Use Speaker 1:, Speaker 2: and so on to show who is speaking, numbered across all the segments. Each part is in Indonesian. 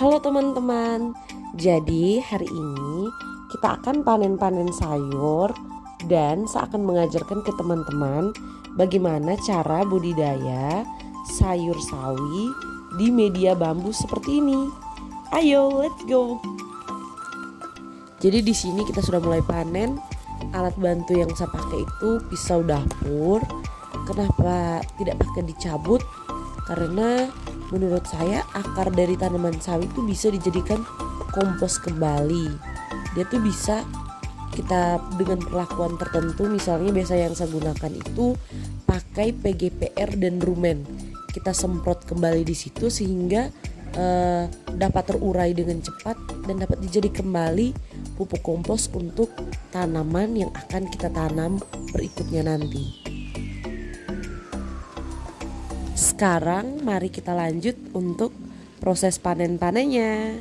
Speaker 1: Halo teman-teman, jadi hari ini kita akan panen-panen sayur dan saya akan mengajarkan ke teman-teman bagaimana cara budidaya sayur sawi di media bambu seperti ini. Ayo, let's go. Jadi di sini kita sudah mulai panen. Alat bantu yang saya pakai itu pisau dapur. Kenapa tidak pakai dicabut? Karena menurut saya akar dari tanaman sawi itu bisa dijadikan kompos kembali. Dia tuh bisa kita dengan perlakuan tertentu, misalnya biasa yang saya gunakan itu pakai PGPR dan rumen. Kita semprot kembali di situ sehingga dapat terurai dengan cepat dan dapat dijadi kembali pupuk kompos untuk tanaman yang akan kita tanam berikutnya nanti. Sekarang mari kita lanjut untuk proses panen-panennya.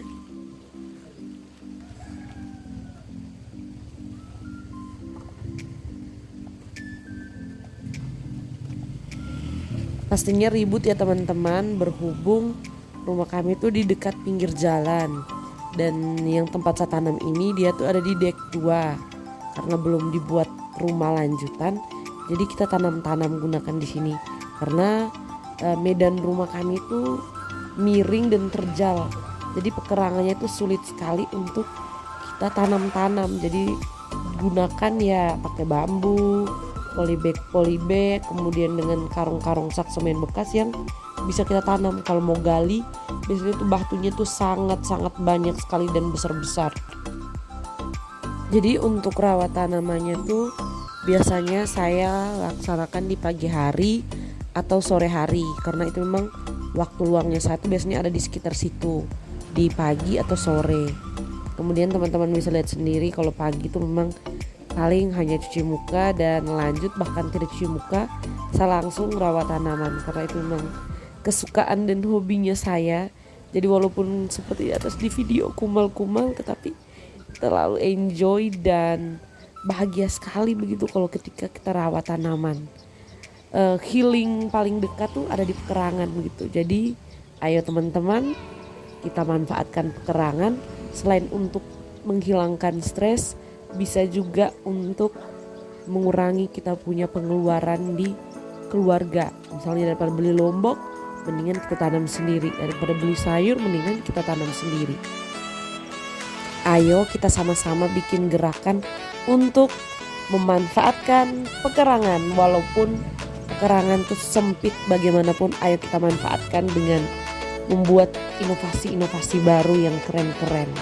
Speaker 1: Pastinya ribut ya teman-teman, berhubung rumah kami tuh di dekat pinggir jalan. Dan yang tempat saya tanam ini dia tuh ada di dek 2. Karena belum dibuat rumah lanjutan, jadi kita tanam-tanam gunakan di sini. Karena medan rumah kami itu miring dan terjal, jadi pekerangannya itu sulit sekali untuk kita tanam-tanam. Jadi gunakan ya pakai bambu, polybag, kemudian dengan karung-karung sak semen bekas yang bisa kita tanam. Kalau mau gali biasanya tuh batunya tuh sangat-sangat banyak sekali dan besar-besar. Jadi untuk rawat tanamannya tuh biasanya saya laksanakan di pagi hari atau sore hari, karena itu memang waktu luangnya saya tuh biasanya ada di sekitar situ di pagi atau sore. Kemudian teman-teman bisa lihat sendiri kalau pagi itu memang paling hanya cuci muka dan lanjut, bahkan tidak cuci muka, saya langsung rawat tanaman karena itu memang kesukaan dan hobinya saya. Jadi walaupun seperti di atas di video kumal-kumal, tetapi terlalu enjoy dan bahagia sekali begitu kalau ketika kita rawat tanaman. Healing paling dekat tuh ada di pekerangan begitu. Jadi ayo teman-teman, kita manfaatkan pekerangan selain untuk menghilangkan stres, bisa juga untuk mengurangi kita punya pengeluaran di keluarga. Misalnya daripada beli lombok, mendingan kita tanam sendiri. Daripada beli sayur, mendingan kita tanam sendiri. Ayo kita sama-sama bikin gerakan untuk memanfaatkan pekerangan. Walaupun pekerangan itu sempit bagaimanapun, ayo kita manfaatkan dengan membuat inovasi-inovasi baru yang keren-keren.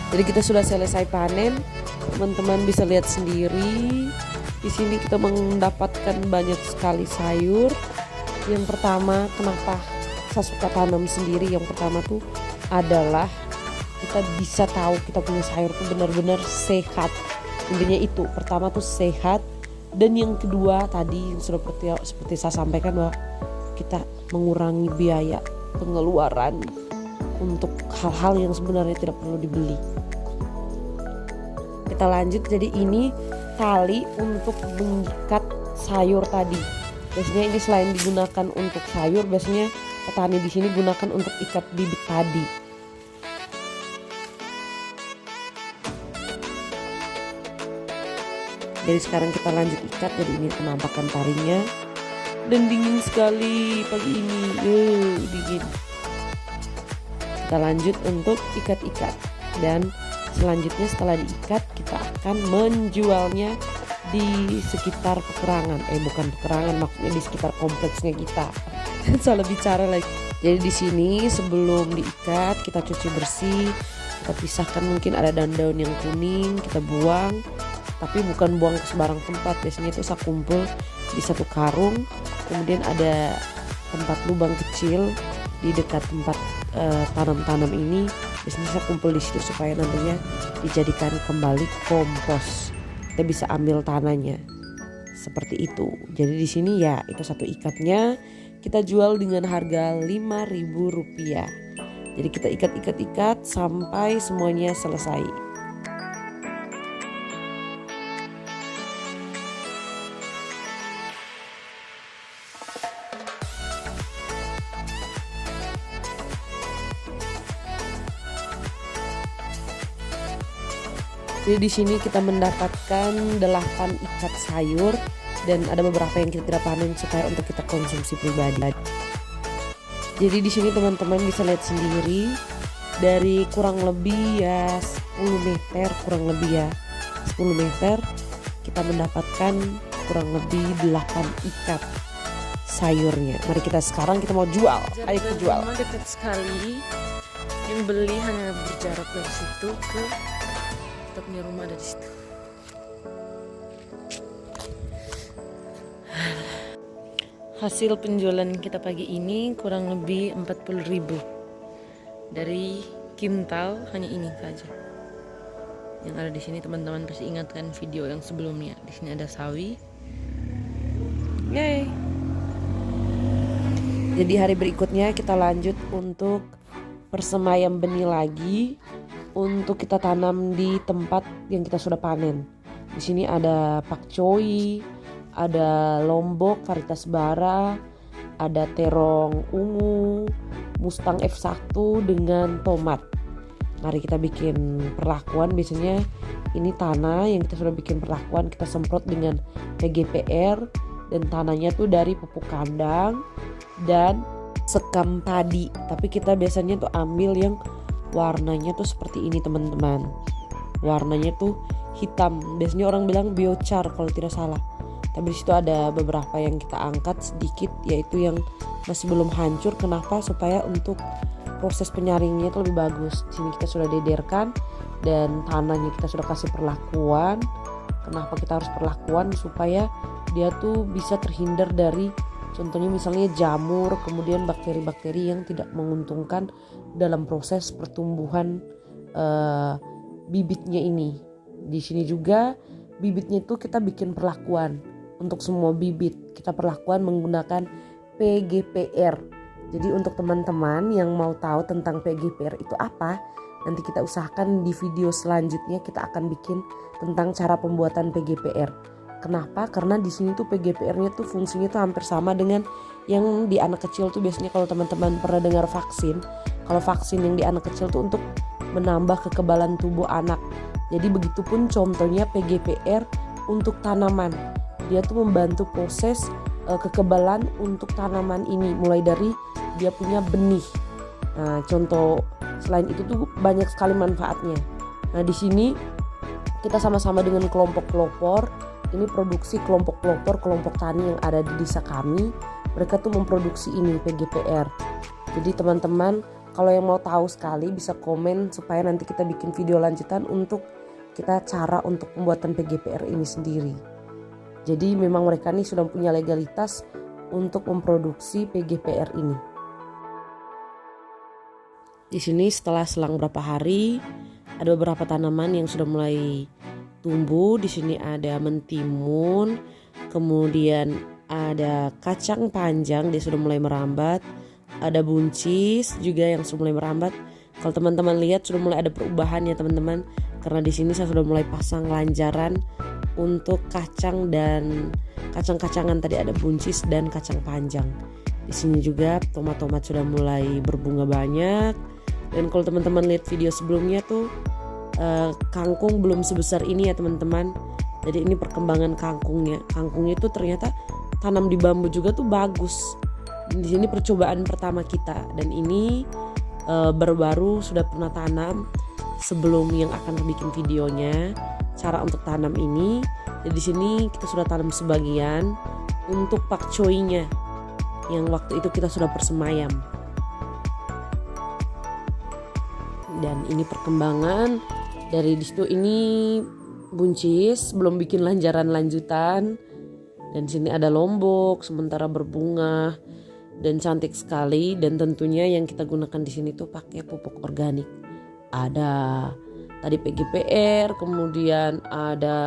Speaker 1: Jadi kita sudah selesai panen, teman-teman bisa lihat sendiri. Di sini kita mendapatkan banyak sekali sayur. Yang pertama, kenapa saya suka tanam sendiri? Yang pertama tuh adalah kita bisa tahu kita punya sayur tuh benar-benar sehat. Intinya itu, pertama tuh sehat. Dan yang kedua tadi seperti saya sampaikan bahwa kita mengurangi biaya pengeluaran untuk hal-hal yang sebenarnya tidak perlu dibeli. Kita lanjut, jadi ini tali untuk mengikat sayur tadi. Biasanya ini selain digunakan untuk sayur, biasanya petani di sini gunakan untuk ikat bibit padi. Jadi sekarang kita lanjut ikat. Jadi ini penampakan talinya dan dingin sekali pagi ini. Dingin. Kita lanjut untuk ikat-ikat, dan selanjutnya setelah diikat kita akan menjualnya di sekitar pekerangan. Bukan pekerangan, maksudnya di sekitar kompleksnya kita. Salah bicara lagi. Jadi di sini sebelum diikat kita cuci bersih, kita pisahkan, mungkin ada daun-daun yang kuning kita buang, tapi bukan buang ke sembarang tempat. Biasanya itu saya kumpul di satu karung, kemudian ada tempat lubang kecil di dekat tempat tanam-tanam ini. Biasanya saya kumpul di situ supaya nantinya dijadikan kembali kompos. Kita bisa ambil tanahnya. seperti itu. Jadi di sini ya itu satu ikatnya kita jual dengan harga Rp5.000. Jadi kita ikat sampai semuanya selesai. Jadi di sini kita mendapatkan 8 ikat sayur dan ada beberapa yang kita tidak panen supaya untuk kita konsumsi pribadi. Jadi di sini teman-teman bisa lihat sendiri dari kurang lebih ya 10 meter, kurang lebih ya 10 meter kita mendapatkan kurang lebih 8 ikat sayurnya. Mari kita sekarang kita mau jual. Ayo kita jual.
Speaker 2: Dekat sekali. Yang beli hanya berjarak dari situ ke kita punya rumah ada di situ. Hasil penjualan kita pagi ini kurang lebih 40.000 dari kintal hanya ini saja. Yang ada di sini teman-teman pasti ingatkan video yang sebelumnya. Di sini ada sawi. Yay.
Speaker 1: Jadi hari berikutnya kita lanjut untuk persemaian benih lagi untuk kita tanam di tempat yang kita sudah panen. Di sini ada pakcoy, ada lombok varietas bara, ada terong ungu, mustang F1 dengan tomat. Mari kita bikin perlakuan. Biasanya ini tanah yang kita sudah bikin perlakuan kita semprot dengan PGPR dan tanahnya tuh dari pupuk kandang dan sekam padi. Tapi kita biasanya tuh ambil yang warnanya tuh seperti ini teman-teman. Warnanya tuh hitam. Biasanya orang bilang biochar kalau tidak salah. Tapi disitu ada beberapa yang kita angkat sedikit, yaitu yang masih belum hancur. Kenapa? Supaya untuk proses penyaringnya itu lebih bagus. Di sini kita sudah dederkan dan tanahnya kita sudah kasih perlakuan. Kenapa kita harus perlakuan? Supaya dia tuh bisa terhindar dari contohnya misalnya jamur, kemudian bakteri-bakteri yang tidak menguntungkan dalam proses pertumbuhan bibitnya ini. Di sini juga bibitnya itu kita bikin perlakuan untuk semua bibit. Kita perlakuan menggunakan PGPR. Jadi untuk teman-teman yang mau tahu tentang PGPR itu apa, nanti kita usahakan di video selanjutnya kita akan bikin tentang cara pembuatan PGPR. Kenapa? Karena di sini tuh PGPR-nya tuh fungsinya tuh hampir sama dengan yang di anak kecil tuh. Biasanya kalau teman-teman pernah dengar vaksin, kalau vaksin yang di anak kecil tuh untuk menambah kekebalan tubuh anak. Jadi begitupun contohnya PGPR untuk tanaman. Dia tuh membantu proses kekebalan untuk tanaman ini mulai dari dia punya benih. Nah, contoh selain itu tuh banyak sekali manfaatnya. Nah, di sini kita sama-sama dengan kelompok pelopor. Ini produksi kelompok pelopor, kelompok tani yang ada di desa kami. Mereka tuh memproduksi ini PGPR. Jadi teman-teman kalau yang mau tahu sekali bisa komen supaya nanti kita bikin video lanjutan untuk kita cara untuk pembuatan PGPR ini sendiri. Jadi memang mereka nih sudah punya legalitas untuk memproduksi PGPR ini. Di sini setelah selang beberapa hari ada beberapa tanaman yang sudah mulai tumbuh. Di sini ada mentimun, kemudian ada kacang panjang, dia sudah mulai merambat. Ada buncis juga yang sudah mulai merambat. Kalau teman-teman lihat sudah mulai ada perubahan ya teman-teman. Karena di sini saya sudah mulai pasang lanjaran untuk kacang dan kacang-kacangan, tadi ada buncis dan kacang panjang. Di sini juga tomat-tomat sudah mulai berbunga banyak. Dan kalau teman-teman lihat video sebelumnya tuh kangkung belum sebesar ini ya teman-teman. Jadi ini perkembangan kangkungnya. Kangkungnya itu ternyata tanam di bambu juga tuh bagus. Di sini percobaan pertama kita dan ini baru-baru sudah pernah tanam sebelum yang akan bikin videonya cara untuk tanam ini. Jadi di sini kita sudah tanam sebagian untuk pakcoynya yang waktu itu kita sudah persemayam. Dan ini perkembangan dari disitu. Ini buncis belum bikin lanjaran lanjutan. Dan di sini ada lombok sementara berbunga dan cantik sekali. Dan tentunya yang kita gunakan di sini tuh pakai pupuk organik. Ada tadi PGPR, kemudian ada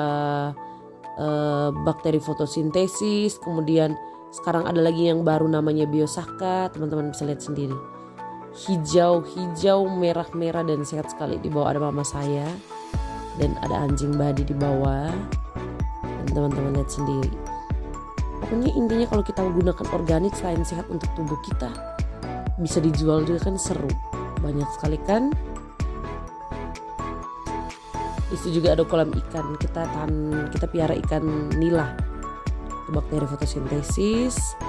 Speaker 1: bakteri fotosintesis, kemudian sekarang ada lagi yang baru namanya biosaka, teman-teman bisa lihat sendiri. Hijau, merah-merah dan sehat sekali. Di bawah ada mama saya dan ada anjing Badi di bawah. Dan teman-teman lihat sendiri. Pokoknya intinya kalau kita menggunakan organik selain sehat untuk tubuh kita, bisa dijual juga kan seru. Banyak sekali kan. Itu juga ada kolam ikan. Kita piara ikan nila. Itu bakteri fotosintesis.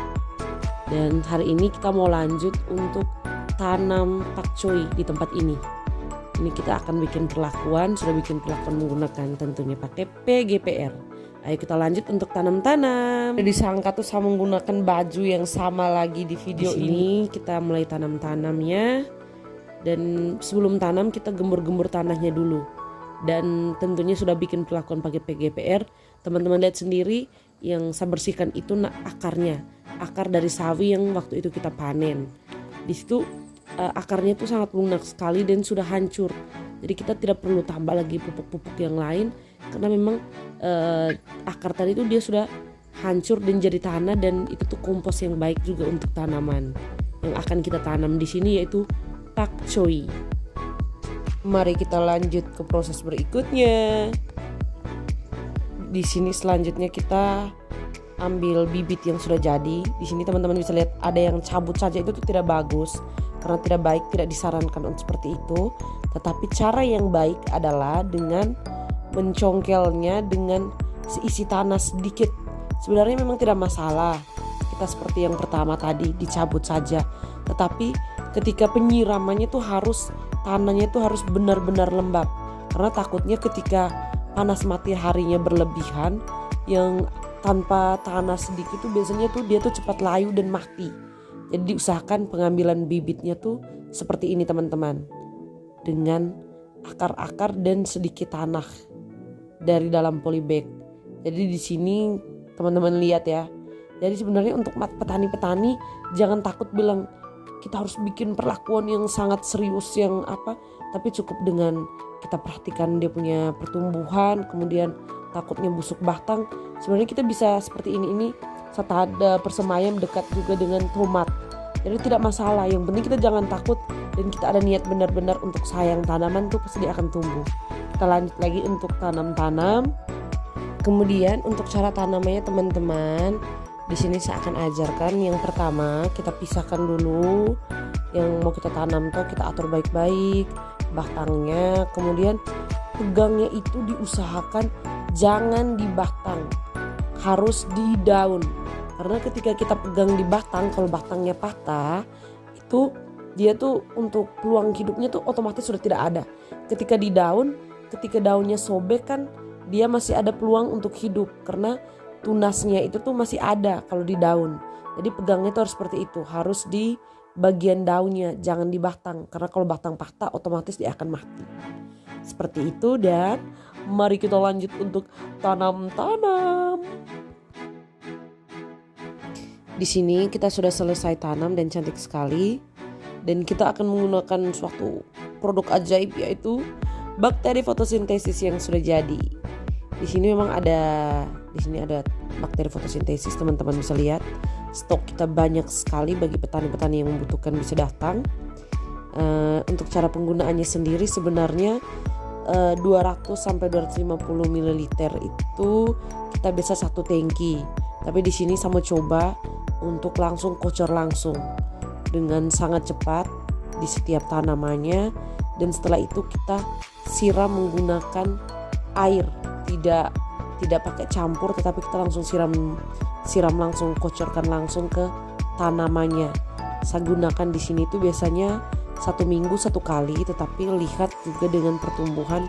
Speaker 1: Dan hari ini kita mau lanjut untuk tanam pakcoy di tempat ini. Ini kita akan bikin perlakuan, sudah bikin perlakuan menggunakan tentunya pakai PGPR. Ayo kita lanjut untuk tanam-tanam. Disangka tuh sama menggunakan baju yang sama lagi di video ini. Kita mulai tanam-tanamnya. Dan sebelum tanam kita gembur-gembur tanahnya dulu. Dan tentunya sudah bikin perlakuan pakai PGPR. Teman-teman lihat sendiri yang saya bersihkan itu akarnya. Akar dari sawi yang waktu itu kita panen. Di situ akarnya itu sangat lunak sekali dan sudah hancur. Jadi kita tidak perlu tambah lagi pupuk-pupuk yang lain karena memang akar tadi itu dia sudah hancur dan jadi tanah, dan itu tuh kompos yang baik juga untuk tanaman yang akan kita tanam di sini, yaitu pakcoy. Mari kita lanjut ke proses berikutnya. Di sini selanjutnya kita ambil bibit yang sudah jadi. Di sini teman-teman bisa lihat ada yang cabut saja, itu tuh tidak bagus karena tidak baik, tidak disarankan untuk seperti itu. Tetapi cara yang baik adalah dengan mencongkelnya dengan seisi tanah sedikit. Sebenarnya memang tidak masalah kita seperti yang pertama tadi dicabut saja. Tetapi ketika penyiramannya tuh tanahnya tuh harus benar-benar lembab. Karena takutnya ketika panas mataharinya berlebihan, yang tanpa tanah sedikit tuh biasanya tuh dia tuh cepat layu dan mati. Jadi diusahakan pengambilan bibitnya tuh seperti ini teman-teman. Dengan akar-akar dan sedikit tanah dari dalam polybag. Jadi di sini teman-teman lihat ya. Jadi sebenarnya untuk petani-petani jangan takut bilang kita harus bikin perlakuan yang sangat serius yang apa. Tapi cukup dengan kita perhatikan dia punya pertumbuhan, kemudian takutnya busuk batang. Sebenarnya kita bisa seperti ini serta ada persemaian dekat juga dengan tomat. Jadi tidak masalah, yang penting kita jangan takut dan kita ada niat benar-benar untuk sayang tanaman tuh pasti dia akan tumbuh. Kita lanjut lagi untuk tanam-tanam. Kemudian untuk cara tanamannya teman-teman, di sini saya akan ajarkan. Yang pertama kita pisahkan dulu yang mau kita tanam tuh, kita atur baik-baik batangnya. Kemudian pegangnya itu diusahakan jangan di batang, harus di daun. Karena ketika kita pegang di batang, kalau batangnya patah, itu dia tuh untuk peluang hidupnya tuh otomatis sudah tidak ada. Ketika di daun, ketika daunnya sobek kan dia masih ada peluang untuk hidup karena tunasnya itu tuh masih ada kalau di daun. Jadi pegangnya tuh harus seperti itu, harus di bagian daunnya, jangan di batang. Karena kalau batang patah otomatis dia akan mati. Seperti itu, dan mari kita lanjut untuk tanam-tanam. Di sini kita sudah selesai tanam dan cantik sekali. Dan kita akan menggunakan suatu produk ajaib, yaitu bakteri fotosintesis yang sudah jadi. Di sini memang ada bakteri fotosintesis, teman-teman bisa lihat. Stok kita banyak sekali, bagi petani-petani yang membutuhkan bisa datang. Untuk cara penggunaannya sendiri sebenarnya 200 sampai 250 ml itu kita bisa satu tangki. Tapi di sini saya mau coba untuk langsung kocor langsung dengan sangat cepat di setiap tanamannya, dan setelah itu kita siram menggunakan air, tidak pakai campur, tetapi kita langsung siram langsung, kocorkan langsung ke tanamannya. Saya gunakan di sini tuh biasanya 1 minggu 1 kali, tetapi lihat juga dengan pertumbuhan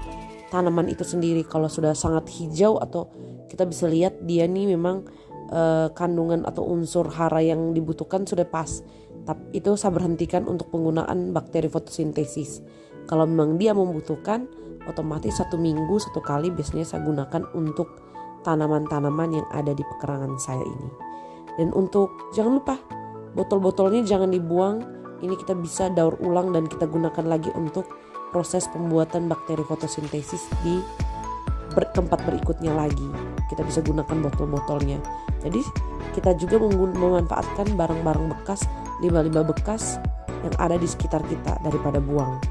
Speaker 1: tanaman itu sendiri. Kalau sudah sangat hijau atau kita bisa lihat dia nih memang kandungan atau unsur hara yang dibutuhkan sudah pas. Tapi itu saya berhentikan untuk penggunaan bakteri fotosintesis. Kalau memang dia membutuhkan, otomatis 1 minggu 1 kali biasanya saya gunakan untuk tanaman-tanaman yang ada di pekarangan saya ini. Dan untuk jangan lupa botol-botolnya jangan dibuang. Ini kita bisa daur ulang dan kita gunakan lagi untuk proses pembuatan bakteri fotosintesis di tempat berikutnya lagi. kita bisa gunakan botol-botolnya. Jadi kita juga memanfaatkan barang-barang bekas, limbah-limbah bekas yang ada di sekitar kita daripada buang.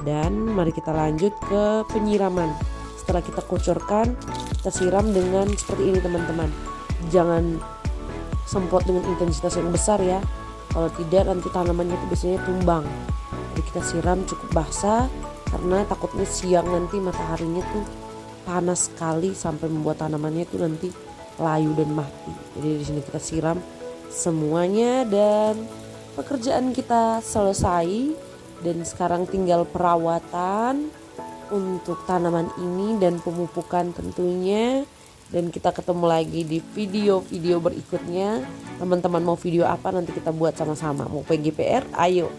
Speaker 1: Dan mari kita lanjut ke penyiraman. Setelah kita kocorkan, kita siram dengan seperti ini teman-teman. Jangan semprot dengan intensitas yang besar ya. Kalau tidak nanti tanamannya itu biasanya tumbang. Jadi kita siram cukup basah karena takutnya siang nanti mataharinya tuh panas sekali sampai membuat tanamannya itu nanti layu dan mati. Jadi di sini kita siram semuanya dan pekerjaan kita selesai. Dan sekarang tinggal perawatan untuk tanaman ini dan pemupukan tentunya. Dan kita ketemu lagi di video-video berikutnya. Teman-teman mau video apa nanti kita buat sama-sama. Mau PGPR? Ayo.